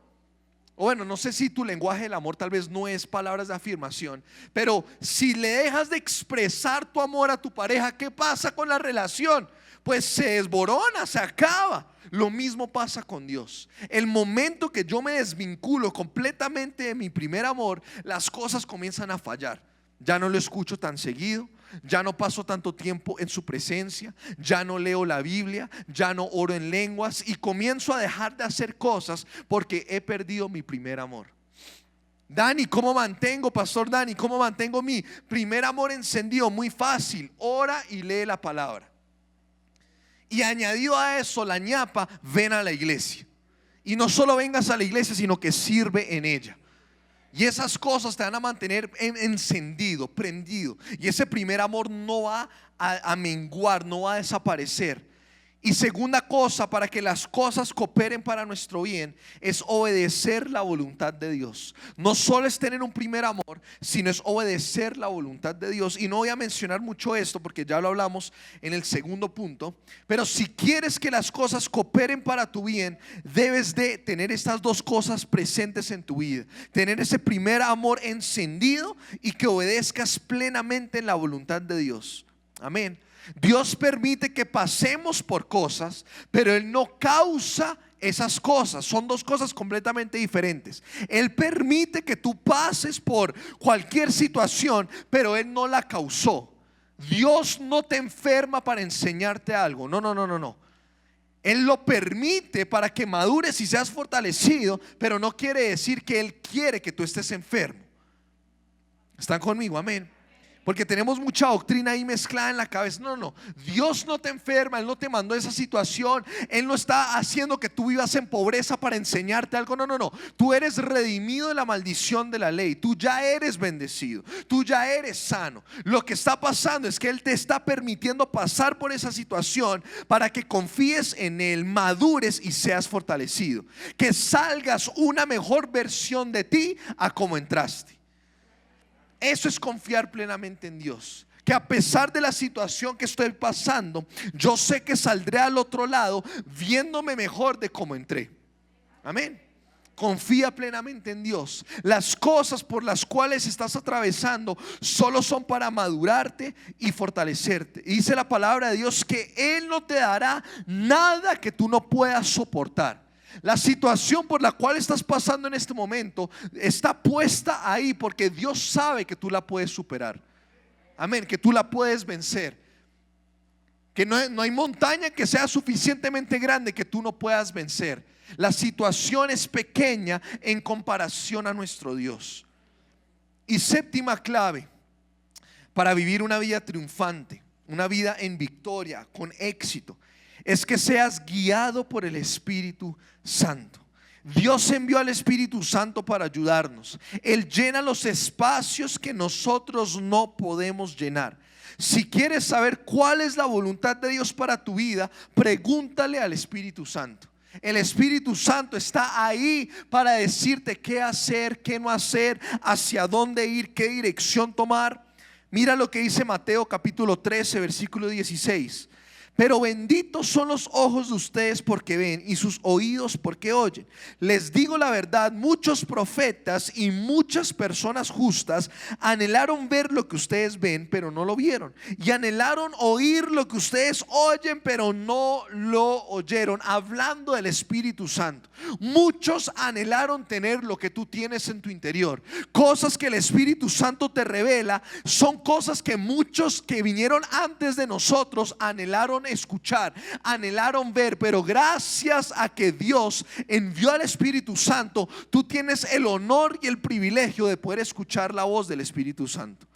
O bueno, no sé si tu lenguaje del amor tal vez no es palabras de afirmación, pero si le dejas de expresar tu amor a tu pareja, ¿qué pasa con la relación? Pues se desborona, se acaba. Lo mismo pasa con Dios. El momento que yo me desvinculo completamente de mi primer amor, las cosas comienzan a fallar. Ya no lo escucho tan seguido, ya no paso tanto tiempo en su presencia, ya no leo la Biblia, ya no oro en lenguas y comienzo a dejar de hacer cosas porque he perdido mi primer amor. Dani, ¿cómo mantengo, Pastor Dani? ¿Cómo mantengo mi primer amor encendido? Muy fácil, ora y lee la palabra. Y añadido a eso, la ñapa, ven a la iglesia. Y no solo vengas a la iglesia, sino que sirve en ella. Y esas cosas te van a mantener encendido, prendido. Y ese primer amor no va a menguar, no va a desaparecer. Y segunda cosa, para que las cosas cooperen para nuestro bien, es obedecer la voluntad de Dios. No solo es tener un primer amor, sino es obedecer la voluntad de Dios. Y no voy a mencionar mucho esto porque ya lo hablamos en el segundo punto. Pero si quieres que las cosas cooperen para tu bien, debes de tener estas dos cosas presentes en tu vida. Tener ese primer amor encendido y que obedezcas plenamente en la voluntad de Dios. Amén. Dios permite que pasemos por cosas, pero Él no causa esas cosas. Son dos cosas completamente diferentes. Él permite que tú pases por cualquier situación, pero Él no la causó. Dios no te enferma para enseñarte algo. No, no, no, no, no. Él lo permite para que madures y seas fortalecido, pero no quiere decir que Él quiere que tú estés enfermo. ¿Están conmigo? Amén. Porque tenemos mucha doctrina ahí mezclada en la cabeza. No, no, Dios no te enferma, Él no te mandó esa situación, Él no está haciendo que tú vivas en pobreza para enseñarte algo. No, no, no. Tú eres redimido de la maldición de la ley. Tú ya eres bendecido, tú ya eres sano. Lo que está pasando es que Él te está permitiendo pasar por esa situación para que confíes en Él, madures y seas fortalecido. Que salgas una mejor versión de ti a como entraste. Eso es confiar plenamente en Dios. Que a pesar de la situación que estoy pasando, yo sé que saldré al otro lado viéndome mejor de cómo entré. Amén. Confía plenamente en Dios. Las cosas por las cuales estás atravesando solo son para madurarte y fortalecerte. Y dice la palabra de Dios que Él no te dará nada que tú no puedas soportar. La situación por la cual estás pasando en este momento está puesta ahí porque Dios sabe que tú la puedes superar. Amén, que tú la puedes vencer. Que no hay montaña que sea suficientemente grande que tú no puedas vencer. La situación es pequeña en comparación a nuestro Dios. Y séptima clave para vivir una vida triunfante, una vida en victoria, con éxito, es que seas guiado por el Espíritu Santo. Dios envió al Espíritu Santo para ayudarnos. Él llena los espacios que nosotros no podemos llenar. Si quieres saber cuál es la voluntad de Dios para tu vida, pregúntale al Espíritu Santo. El Espíritu Santo está ahí para decirte qué hacer, qué no hacer, hacia dónde ir, qué dirección tomar. Mira lo que dice Mateo capítulo 13 versículo 16. Pero benditos son los ojos de ustedes porque ven y sus oídos porque oyen. Les digo la verdad, muchos profetas y muchas personas justas anhelaron ver lo que ustedes ven, pero no lo vieron. Y anhelaron oír lo que ustedes oyen, pero no lo oyeron. Hablando del Espíritu Santo. Muchos anhelaron tener lo que tú tienes en tu interior. Cosas que el Espíritu Santo te revela son cosas que muchos que vinieron antes de nosotros anhelaron escuchar, anhelaron ver, pero gracias a que Dios envió al Espíritu Santo, tú tienes el honor y el privilegio de poder escuchar la voz del Espíritu Santo.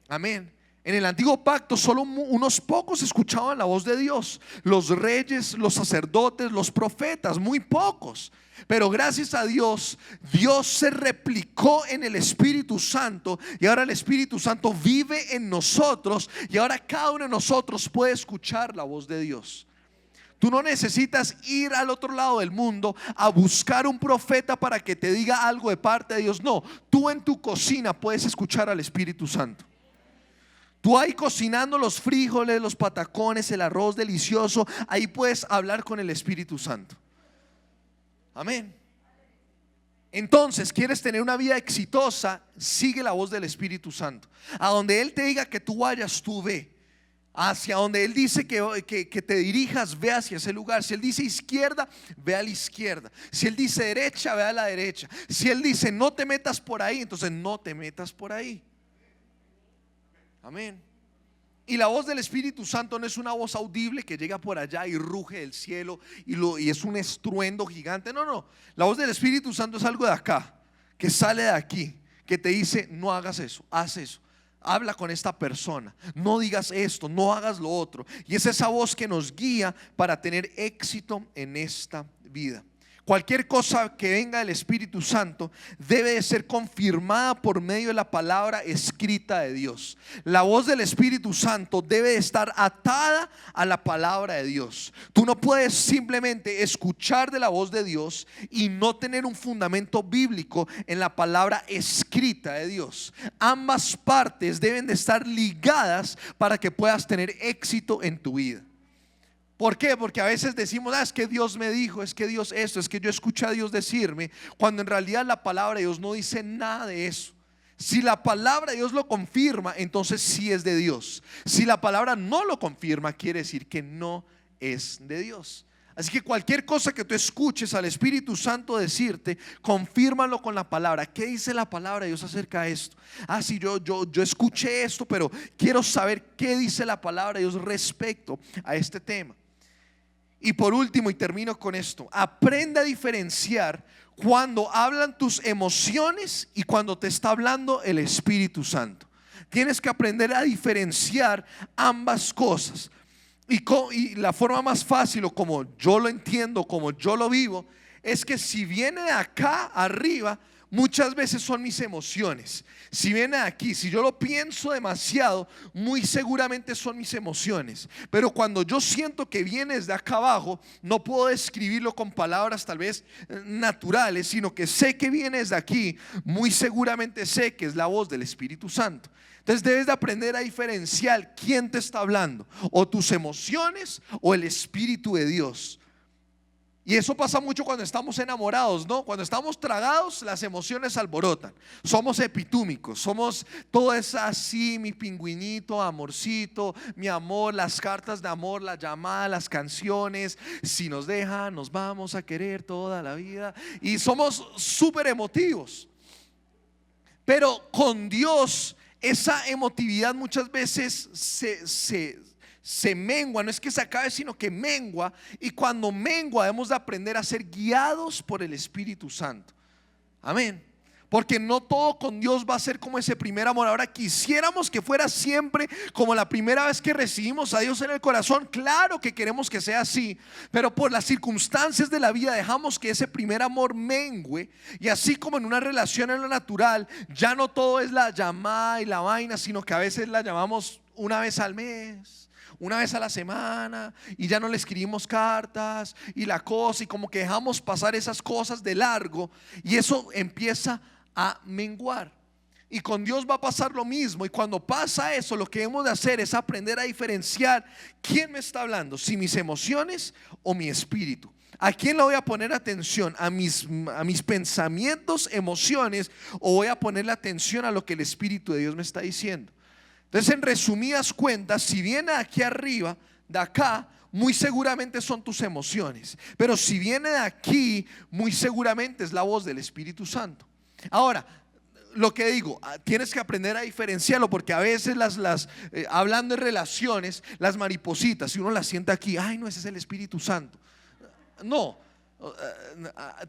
Amén. En el antiguo pacto solo unos pocos escuchaban la voz de Dios: los reyes, los sacerdotes, los profetas, muy pocos. Pero gracias a Dios, Dios se replicó en el Espíritu Santo, y ahora el Espíritu Santo vive en nosotros, y ahora cada uno de nosotros puede escuchar la voz de Dios. Tú no necesitas ir al otro lado del mundo a buscar un profeta para que te diga algo de parte de Dios. No, tú en tu cocina puedes escuchar al Espíritu Santo. Tú ahí cocinando los frijoles, los patacones, el arroz delicioso, ahí puedes hablar con el Espíritu Santo. Amén. Entonces, ¿quieres tener una vida exitosa? Sigue la voz del Espíritu Santo. A donde Él te diga que tú vayas, tú ve. Hacia donde Él dice que te dirijas, ve hacia ese lugar. Si Él dice izquierda, ve a la izquierda. Si Él dice derecha, ve a la derecha. Si Él dice no te metas por ahí, entonces no te metas por ahí. Amén. Y la voz del Espíritu Santo no es una voz audible que llega por allá y ruge del cielo y es un estruendo gigante. No, no. La voz del Espíritu Santo es algo de acá, que sale de aquí, que te dice no hagas eso, haz eso. Habla con esta persona, no digas esto, no hagas lo otro. Y es esa voz que nos guía para tener éxito en esta vida. Cualquier cosa que venga del Espíritu Santo debe de ser confirmada por medio de la palabra escrita de Dios. La voz del Espíritu Santo debe de estar atada a la palabra de Dios. Tú no puedes simplemente escuchar de la voz de Dios y no tener un fundamento bíblico en la palabra escrita de Dios. Ambas partes deben de estar ligadas para que puedas tener éxito en tu vida. ¿Por qué? Porque a veces decimos, es que Dios me dijo, es que Dios esto, es que yo escuché a Dios decirme, cuando en realidad la palabra de Dios no dice nada de eso. Si la palabra de Dios lo confirma, entonces sí es de Dios. Si la palabra no lo confirma, quiere decir que no es de Dios. Así que cualquier cosa que tú escuches al Espíritu Santo decirte, confírmalo con la palabra. ¿Qué dice la palabra de Dios acerca de esto? Sí, yo escuché esto, pero quiero saber qué dice la palabra de Dios respecto a este tema. Y por último, y termino con esto, aprende a diferenciar cuando hablan tus emociones y cuando te está hablando el Espíritu Santo. Tienes que aprender a diferenciar ambas cosas. Y la forma más fácil, o como yo lo entiendo, como yo lo vivo, es que si viene de acá arriba, muchas veces son mis emociones. Si viene de aquí, si yo lo pienso demasiado, muy seguramente son mis emociones. Pero cuando yo siento que viene desde acá abajo, no puedo describirlo con palabras tal vez naturales, sino que sé que viene desde aquí, muy seguramente sé que es la voz del Espíritu Santo. Entonces debes de aprender a diferenciar quién te está hablando, o tus emociones o el Espíritu de Dios. Y eso pasa mucho cuando estamos enamorados, ¿no? Cuando estamos tragados, las emociones alborotan. Somos epitúmicos, somos todo es así, mi pingüinito, amorcito, mi amor, las cartas de amor, la llamada, las canciones. Si nos dejan, nos vamos a querer toda la vida. Y somos súper emotivos. Pero con Dios, esa emotividad muchas veces se mengua, no es que se acabe, sino que mengua. Y cuando mengua debemos de aprender a ser guiados por el Espíritu Santo. Amén. Porque no todo con Dios va a ser como ese primer amor. Ahora quisiéramos que fuera siempre como la primera vez que recibimos a Dios en el corazón. Claro que queremos que sea así, pero por las circunstancias de la vida dejamos que ese primer amor mengue. Y así como en una relación en lo natural, ya no todo es la llamada y la vaina, sino que a veces la llamamos una vez al mes, una vez a la semana, y ya no le escribimos cartas y la cosa, y como que dejamos pasar esas cosas de largo, y eso empieza a menguar. Y con Dios va a pasar lo mismo. Y cuando pasa eso, lo que debemos de hacer es aprender a diferenciar quién me está hablando, si mis emociones o mi espíritu. ¿A quién le voy a poner atención? ¿A mis pensamientos, emociones, o voy a ponerle atención a lo que el Espíritu de Dios me está diciendo? Entonces, en resumidas cuentas, si viene de aquí arriba, de acá, muy seguramente son tus emociones. Pero si viene de aquí, muy seguramente es la voz del Espíritu Santo. Ahora, lo que digo, tienes que aprender a diferenciarlo, porque a veces hablando en relaciones, las maripositas, si uno las sienta aquí, ay, no, ese es el Espíritu Santo. No,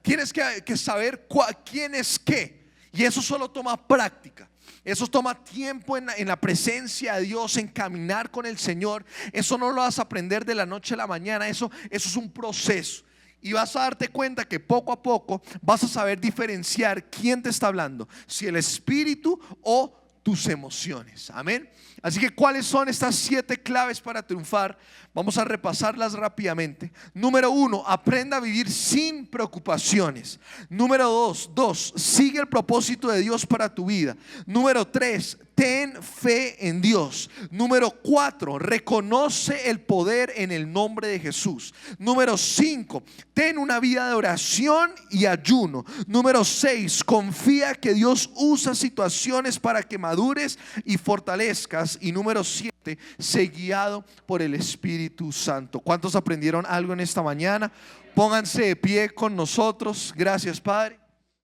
tienes que saber quién es qué, y eso solo toma práctica. Eso toma tiempo en la presencia de Dios, en caminar con el Señor. Eso no lo vas a aprender de la noche a la mañana. Eso es un proceso. Y vas a darte cuenta que poco a poco vas a saber diferenciar quién te está hablando, si el Espíritu o tus emociones. Amén. Así que, ¿cuáles son estas 7 claves para triunfar? Vamos a repasarlas rápidamente. Número 1, aprenda a vivir sin preocupaciones. Número 2, sigue el propósito de Dios para tu vida. Número 3, ten fe en Dios. Número 4, reconoce el poder en el nombre de Jesús. Número 5, ten una vida de oración y ayuno. Número 6, confía que Dios usa situaciones para que madures y fortalezcas. Y número 7, sé guiado por el Espíritu Santo. ¿Cuántos aprendieron algo en esta mañana? Pónganse de pie con nosotros. Gracias, Padre.